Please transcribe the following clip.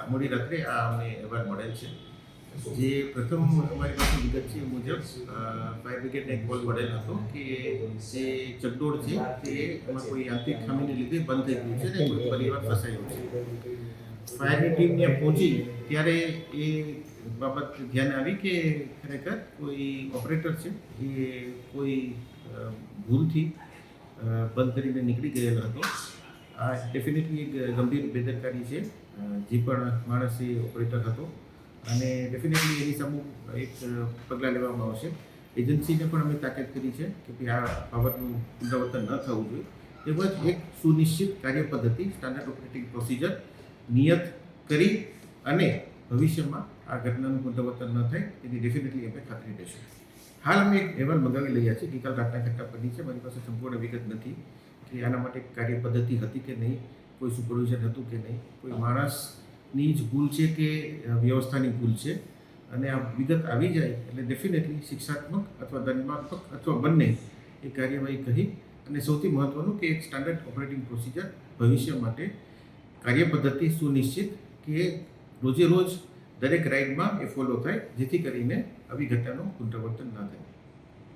મોડી રાત્રે આ અમને અહેવાલ મળેલ છે. જે પ્રથમ અમારી પાસે વિગત છે એ મુજબ ફાયર બ્રિગેડને એક કોલ મળેલ હતો કે જે ચકડોળ છે તે એમાં કોઈ યાંત્રિક ખામીને લીધે બંધ થઈ ગયું છે ને કોઈ પરિવાર ફસાયો છે. ફાયરની ટીમ ત્યાં પહોંચી ત્યારે એ બાબત ધ્યાન આવી કે ખરેખર કોઈ ઓપરેટર છે એ કોઈ ભૂલથી બંધ કરીને નીકળી ગયેલો હતો. આ ડેફિનેટલી એક ગંભીર બેદરકારી છે જે પણ માણસ એ ઓપરેટર હતો અને ડેફિનેટલી એની સામે એક પગલાં લેવામાં આવશે. એજન્સીને પણ અમે તાકીદ કરી છે કે ભાઈ આ બાબતનું પુનરાવર્તન ન થવું જોઈએ. તેમજ એક સુનિશ્ચિત કાર્ય પદ્ધતિ સ્ટાન્ડર્ડ ઓપરેટિંગ પ્રોસિજર નિયત કરી અને ભવિષ્યમાં આ ઘટનાનું પુનરાવર્તન ન થાય તેની ડેફિનેટલી અમે ખાતરી દેશું. હાલ અમે એક અહેવાલ મંગાવી રહ્યા છીએ. ગઈકાલ રાતના ઘટના બની છે. મારી પાસે સંપૂર્ણ વિગત નથી કે આના માટે કાર્ય પદ્ધતિ હતી કે નહીં, કોઈ સુપરવિઝન હતું કે નહીં, કોઈ માણસની જ ભૂલ છે કે વ્યવસ્થાની ભૂલ છે. અને આ વિગત આવી જાય એટલે ડેફિનેટલી શિક્ષાત્મક અથવા દંડાત્મક અથવા બંને એ કાર્યવાહી કરી અને સૌથી મહત્ત્વનું કે એક સ્ટાન્ડર્ડ ઓપરેટિંગ પ્રોસિજર ભવિષ્ય માટે કાર્ય પદ્ધતિ સુનિશ્ચિત કે રોજે રોજ દરેક રાઇડમાં એ ફોલો થાય જેથી કરીને આવી ઘટનાનું પુનરાવર્તન ન થાય.